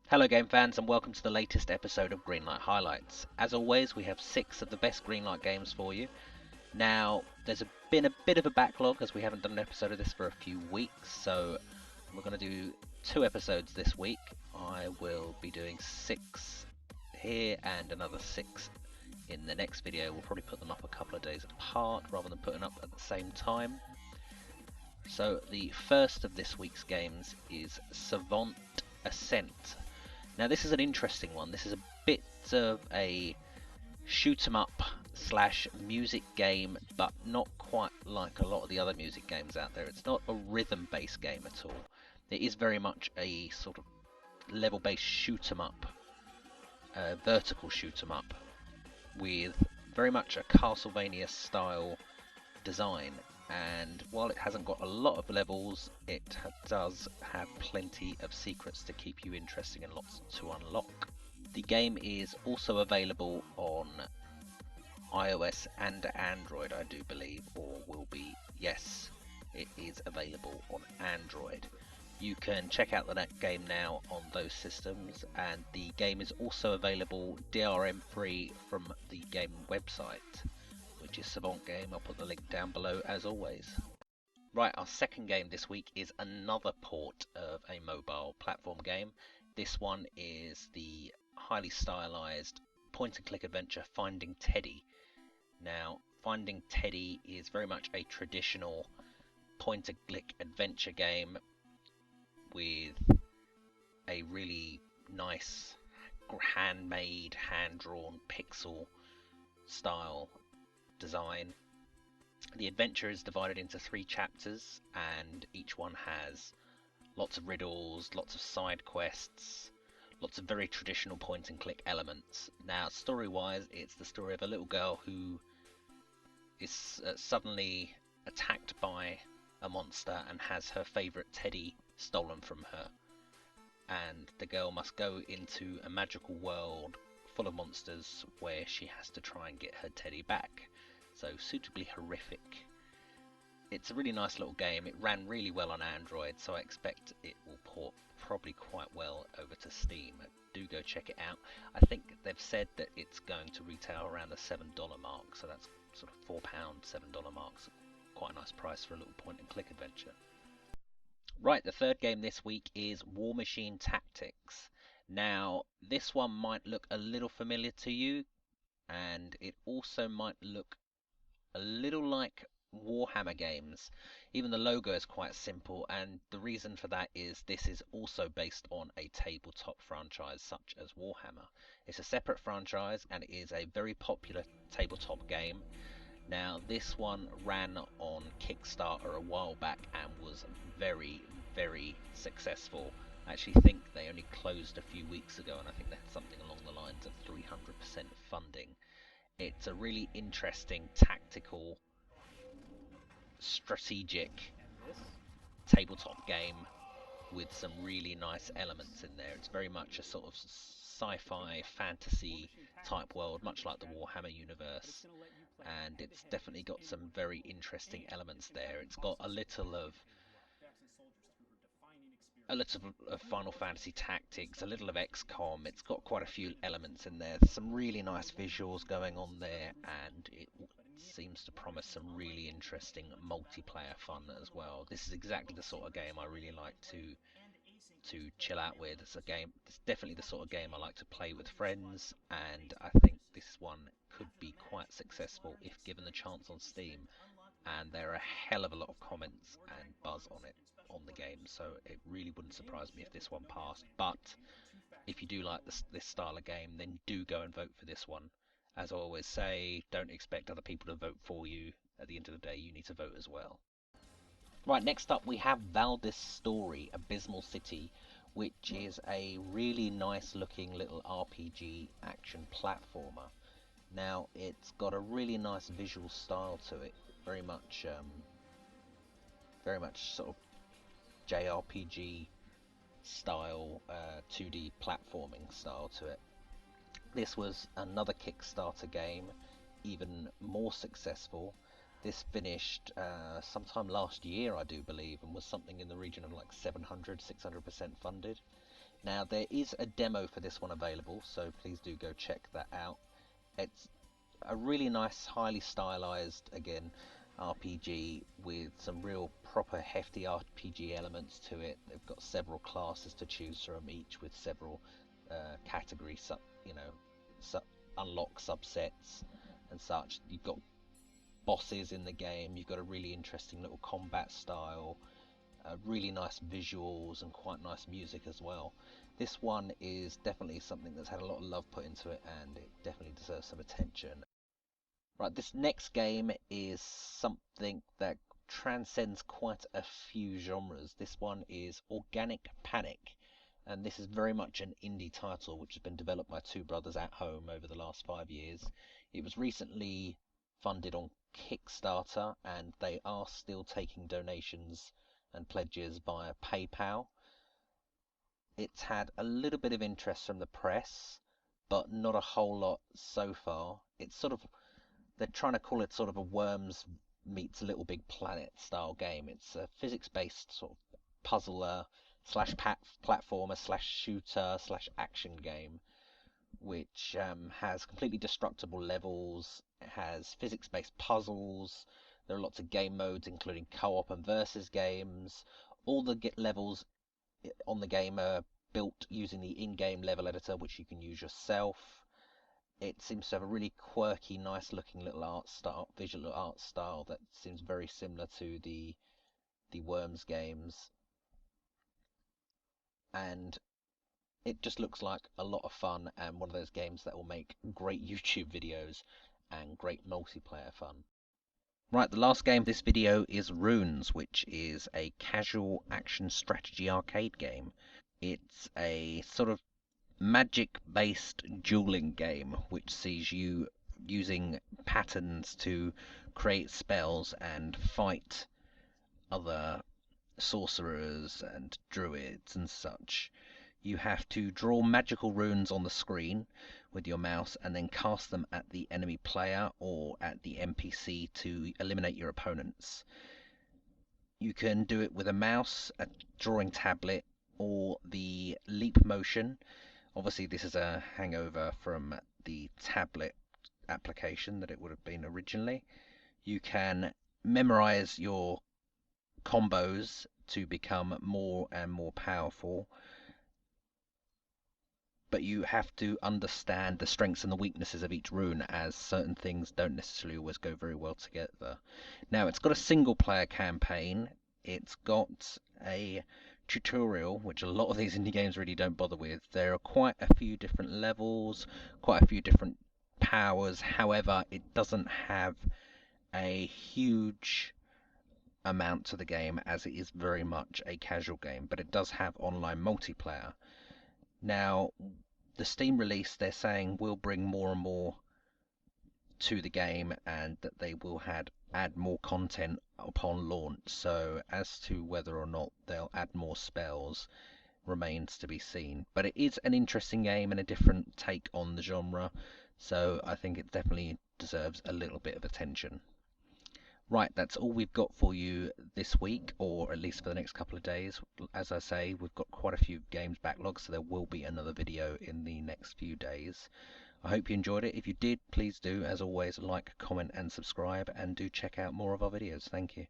Hello game fans and welcome to the latest episode of Greenlight Highlights. As always, we have 6 of the best Greenlight games for you. Now, been a bit of a backlog as we haven't done an episode of this for a few weeks, so we're going to do 2 episodes this week. I will be doing 6 here and another 6 in the next video. We'll probably put them up a couple of days apart rather than putting up at the same time. So the first of this week's games is Savant Ascent. Now this is an interesting one. This is a bit of a shoot 'em up slash music game, but not quite like a lot of the other music games out there. It's not a rhythm based game at all. It is very much a sort of level based shoot 'em up, vertical shoot 'em up, with very much a Castlevania style design. And while it hasn't got a lot of levels, it does have plenty of secrets to keep you interested and lots to unlock. The game is also available on iOS and Android, I do believe, or will be. Yes, it is available on Android. You can check out the game now on those systems, and the game is also available DRM free from the game website, which is Savant Game. I'll put the link down below as always. Right, our second game this week is another port of a mobile platform game. This one is the highly stylized point and click adventure Finding Teddy. Now, Finding Teddy is very much a traditional point and click adventure game with a really nice handmade, hand-drawn pixel style design. The adventure is divided into 3 chapters, and each one has lots of riddles, lots of side quests, lots of very traditional point and click elements. Now, story wise, it's the story of a little girl who is suddenly attacked by a monster and has her favorite teddy stolen from her, and the girl must go into a magical world full of monsters where she has to try and get her teddy back. So suitably horrific. It's a really nice little game. It ran really well on Android, so I expect it will port probably quite well over to Steam. Do go check it out. I think they've said that it's going to retail around the $7 mark, so that's sort of £4, $7 marks. Quite a nice price for a little point and click adventure. Right, the third game this week is WARMACHINE Tactics. Now, this one might look a little familiar to you, and it also might look a little like Warhammer games. Even the logo is quite simple, and the reason for that is this is also based on a tabletop franchise such as Warhammer. It's a separate franchise and it is a very popular tabletop game. Now, this one ran on Kickstarter a while back and was very, very successful. I actually think they only closed a few weeks ago, and I think they had something along the lines of 300% funding. It's a really interesting tactical, strategic tabletop game with some really nice elements in there. It's very much a sort of sci-fi fantasy type world, much like the Warhammer universe, and it's definitely got some very interesting elements there. It's got a little of Final Fantasy Tactics, a little of XCOM. It's got quite a few elements in there. There's some really nice visuals going on there, and it seems to promise some really interesting multiplayer fun as well. This is exactly the sort of game I really like to chill out with. It's definitely the sort of game I like to play with friends, and I think this one could be quite successful if given the chance on Steam. And there are a hell of a lot of comments and buzz on it on the game, so it really wouldn't surprise me if this one passed. But if you do like this style of game, then do go and vote for this one. As I always say, don't expect other people to vote for you. At the end of the day, you need to vote as well. Right, next up we have Valdis Story, Abyssal City, which is a really nice looking little RPG action platformer. Now, it's got a really nice visual style to it, very much sort of JRPG style, 2D platforming style to it. This was another Kickstarter game, even more successful. This finished sometime last year, I do believe, and was something in the region of like 600% funded. Now there is a demo for this one available, so please do go check that out. It's a really nice, highly stylized, again, RPG with some real proper hefty RPG elements to it. They've got several classes to choose from, each with several categories, unlock subsets and such. You've got bosses in the game. You've got a really interesting little combat style, really nice visuals and quite nice music as well. This one is definitely something that's had a lot of love put into it, and it definitely deserves some attention. Right, this next game is something that transcends quite a few genres. This one is Organic Panic, and this is very much an indie title which has been developed by two brothers at home over the last 5 years. It was recently funded on Kickstarter, and they are still taking donations and pledges via PayPal. It's had a little bit of interest from the press, but not a whole lot so far. It's sort of, they're trying to call it sort of a Worms meets Little Big Planet style game. It's a physics-based sort of puzzler slash platformer slash shooter slash action game, which has completely destructible levels. It has physics-based puzzles. There are lots of game modes, including co-op and versus games. All the levels on the game are built using the in-game level editor, which you can use yourself. It seems to have a really quirky, nice-looking little art style, visual art style that seems very similar to the Worms games, and it just looks like a lot of fun and one of those games that will make great YouTube videos and great multiplayer fun. Right, the last game of this video is Runes, which is a casual action strategy arcade game. It's a sort of magic-based dueling game which sees you using patterns to create spells and fight other sorcerers and druids and such. You have to draw magical runes on the screen with your mouse and then cast them at the enemy player or at the NPC to eliminate your opponents. You can do it with a mouse, a drawing tablet, or the leap motion. Obviously this is a hangover from the tablet application that it would have been originally. You can memorize your combos to become more and more powerful, but you have to understand the strengths and the weaknesses of each rune, as certain things don't necessarily always go very well together. Now, it's got a single player campaign. It's got a tutorial, which a lot of these indie games really don't bother with. There are quite a few different levels, quite a few different powers. However, it doesn't have a huge amount to the game, as it is very much a casual game, but it does have online multiplayer. Now, the Steam release, they're saying, will bring more and more to the game, and that they will add more content upon launch. So as to whether or not they'll add more spells remains to be seen. But it is an interesting game and a different take on the genre, so I think it definitely deserves a little bit of attention. Right, that's all we've got for you this week, or at least for the next couple of days. As I say, we've got quite a few games backlogged, so there will be another video in the next few days. I hope you enjoyed it. If you did, please do, as always, like, comment and subscribe, and do check out more of our videos. Thank you.